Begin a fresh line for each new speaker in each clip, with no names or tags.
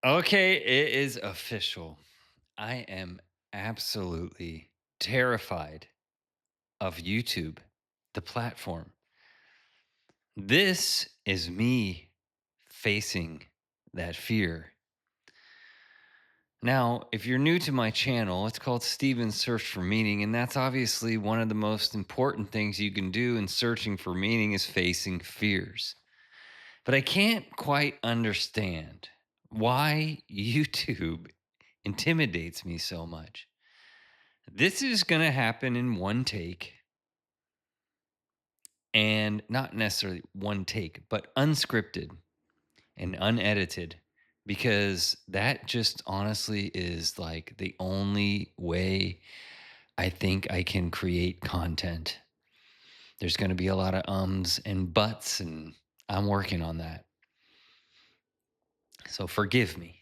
Okay, it is official. I am absolutely terrified of YouTube, the platform. This is me facing that fear. Now, if you're new to my channel, it's called Steven's Search for Meaning, and that's obviously one of the most important things you can do in searching for meaning is facing fears. But I can't quite understand why YouTube intimidates me so much. This is going to happen in one take, and not necessarily one take, but unscripted and unedited, because that just honestly is like the only way I think I can create content. There's going to be a lot of ums and buts, and I'm working on that. So forgive me.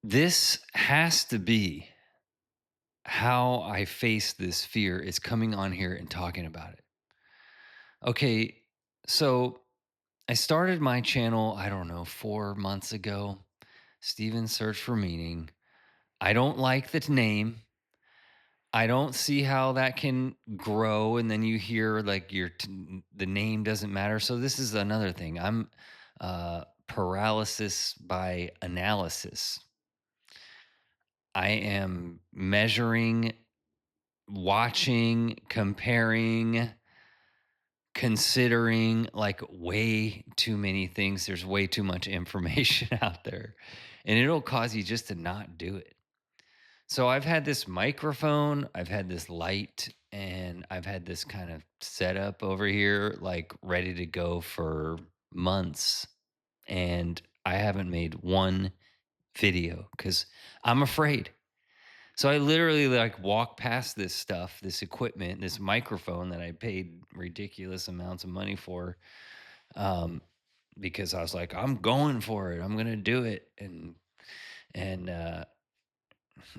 This has to be how I face this fear, is coming on here and talking about it. Okay, so I started my channel, I don't know, 4 months ago. Steven Search for Meaning. I don't like the name. I don't see how that can grow. And then you hear like the name doesn't matter. So this is another thing. I'm paralysis by analysis. I am measuring, watching, comparing, considering like way too many things. There's way too much information out there, and it'll cause you just to not do it. So I've had this microphone, I've had this light, and I've had this kind of setup over here, like ready to go for months. And I haven't made one video because I'm afraid. So I literally like walk past this stuff, this equipment, this microphone that I paid ridiculous amounts of money for, um, because I was like, I'm going for it. I'm gonna do it, and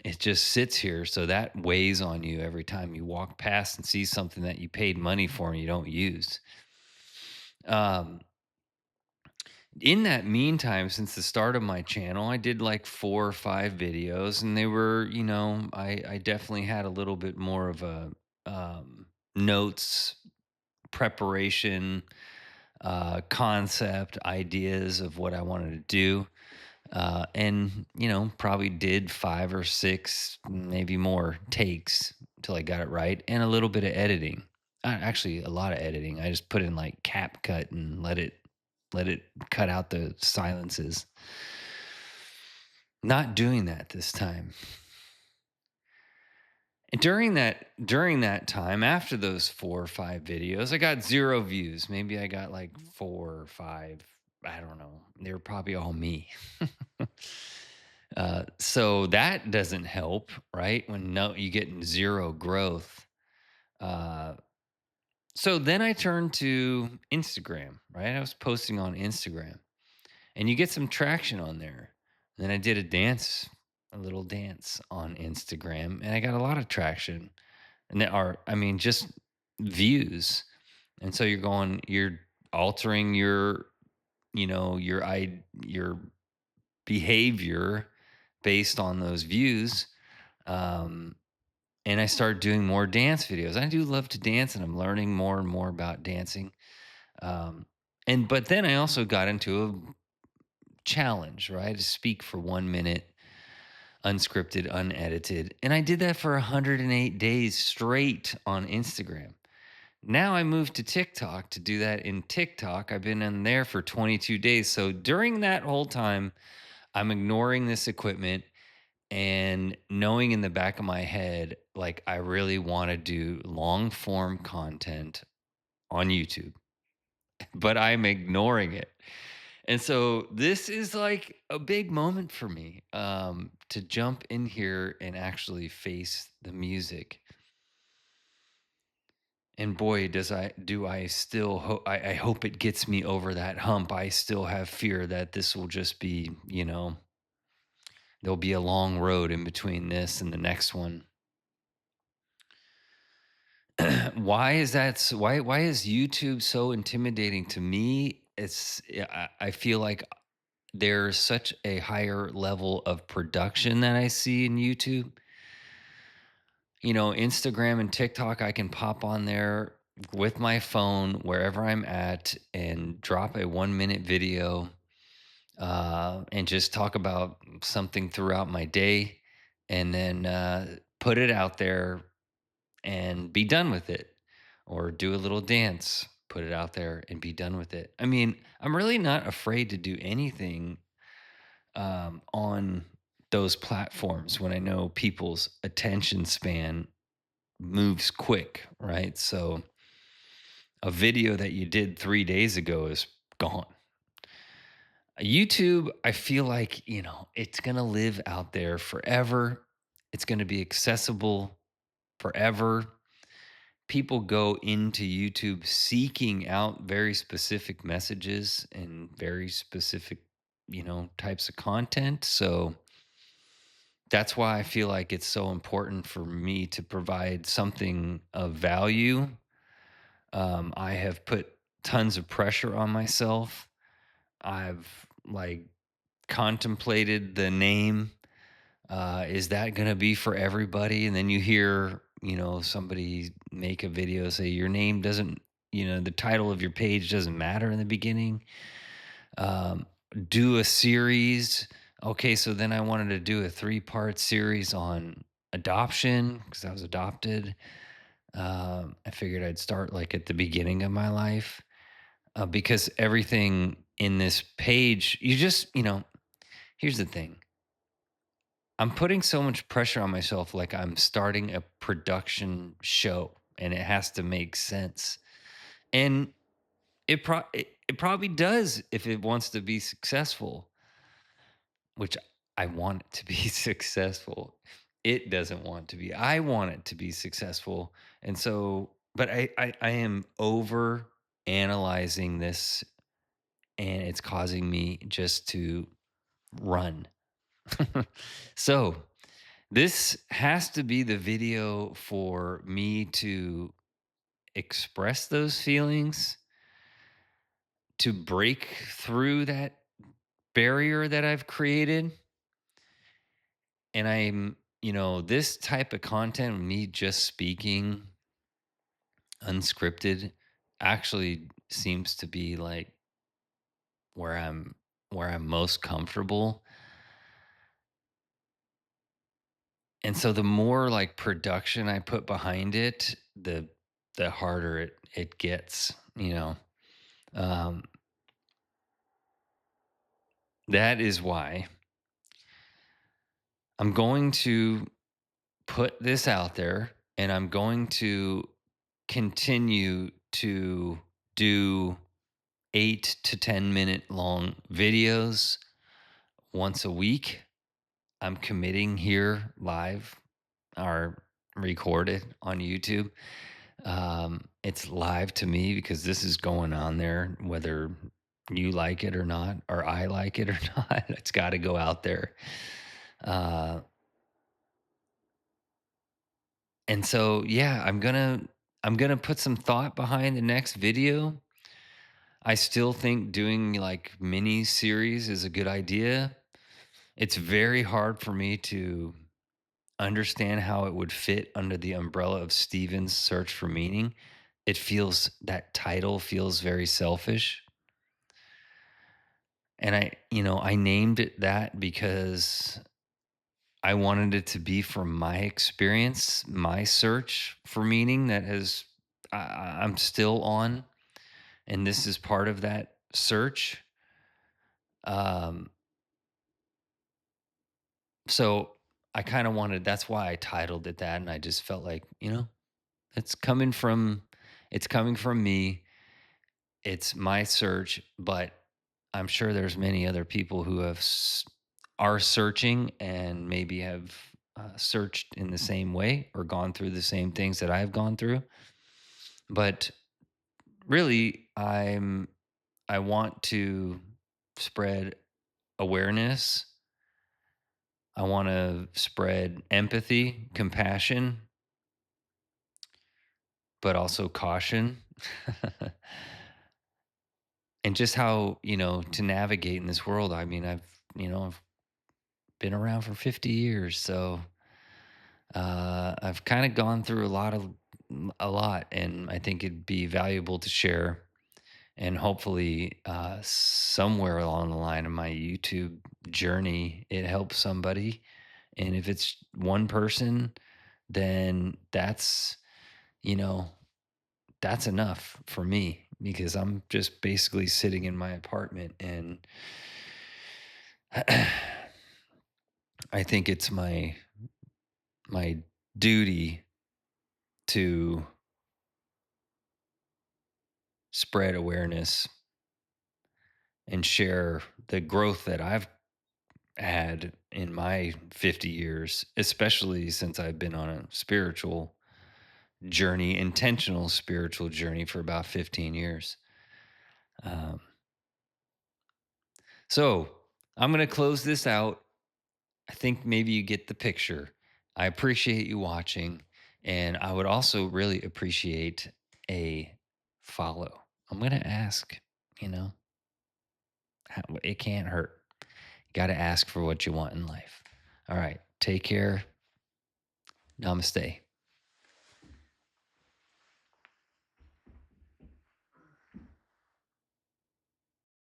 it just sits here. So that weighs on you every time you walk past and see something that you paid money for and you don't use. Um, in that meantime, since the start of my channel, I did like 4 or 5 videos, and they were, I definitely had a little bit more of a notes preparation, concept, ideas of what I wanted to do. And, probably did 5 or 6, maybe more takes until I got it right, and a little bit of editing. Actually, a lot of editing. I just put in like cap cut and let it cut out the silences. Not doing that this time. And during that time, after those 4 or 5 videos, I got 0 views. Maybe I got like 4 or 5. I don't know. They were probably all me. So that doesn't help, right? When no, you get 0 growth. Uh, so then I turned to Instagram, right? I was posting on Instagram, and you get some traction on there. And then I did a little dance on Instagram, and I got a lot of traction. And there are, I mean, just views. And so you're altering your behavior based on those views. Um, and I started doing more dance videos. I do love to dance, and I'm learning more and more about dancing. Um, but then I also got into a challenge, right? To speak for 1 minute, unscripted, unedited. And I did that for 108 days straight on Instagram. Now I moved to TikTok to do that in TikTok. I've been in there for 22 days. So during that whole time, I'm ignoring this equipment and knowing in the back of my head, like, I really want to do long form content on YouTube, but I'm ignoring it. And so this is like a big moment for me, to jump in here and actually face the music. And boy, do I still I hope it gets me over that hump. I still have fear that this will just be, there'll be a long road in between this and the next one. Why is YouTube so intimidating to me? I feel like there's such a higher level of production that I see in YouTube. Instagram and TikTok, I can pop on there with my phone wherever I'm at and drop a 1 minute video, and just talk about something throughout my day, and then put it out there and be done with it, or do a little dance, put it out there and be done with it. I mean, I'm really not afraid to do anything on those platforms when I know people's attention span moves quick, right? So a video that you did 3 days ago is gone. YouTube, I feel like, it's going to live out there forever. It's going to be accessible forever. People go into YouTube seeking out very specific messages and very specific, types of content. So that's why I feel like it's so important for me to provide something of value. I have put tons of pressure on myself. I've like contemplated the name. Is that going to be for everybody? And then you hear, somebody make a video say your name doesn't, the title of your page doesn't matter in the beginning. Um, do a series. Okay, so then I wanted to do a 3-part series on adoption because I was adopted. I figured I'd start like at the beginning of my life, because everything in this page, here's the thing. I'm putting so much pressure on myself, like I'm starting a production show and it has to make sense. And it probably does if it wants to be successful, which I want it to be successful. It doesn't want to be. I want it to be successful. And so, but I am over analyzing this, and it's causing me just to run. So, this has to be the video for me to express those feelings, to break through that barrier that I've created. And this type of content, me just speaking unscripted, actually seems to be like where I'm where I'm most comfortable. And so the more like production I put behind it, the harder it gets, Um, that is why I'm going to put this out there, and I'm going to continue to do 8 to 10 minute long videos once a week. I'm committing here live or recorded on YouTube. It's live to me because this is going on there, whether you like it or not, or I like it or not. It's got to go out there. Uh, and so, yeah, I'm gonna put some thought behind the next video. I still think doing like mini series is a good idea. It's very hard for me to understand how it would fit under the umbrella of Steven's search for meaning. That title feels very selfish. And I named it that because I wanted it to be from my experience, my search for meaning I'm still on. And this is part of that search. Um, so I kind of wanted, that's why I titled it that. And I just felt like, it's coming from, it's coming from me. It's my search, but I'm sure there's many other people who are searching and maybe have searched in the same way or gone through the same things that I've gone through. But really, I want to spread awareness. I want to spread empathy, compassion, but also caution. and just how, to navigate in this world. I mean, I've been around for 50 years, so I've kind of gone through a lot, and I think it'd be valuable to share. And hopefully, somewhere along the line of my YouTube journey, it helps somebody. And if it's one person, then you know, that's enough for me, because I'm just basically sitting in my apartment, and I think it's my duty to spread awareness and share the growth that I've had in my 50 years, especially since I've been on a spiritual journey, intentional spiritual journey for about 15 years. Um, so I'm going to close this out. I think maybe you get the picture. I appreciate you watching, and I would also really appreciate a follow. I'm going to ask, you know, it can't hurt. You got to ask for what you want in life. All right. Take care. Namaste.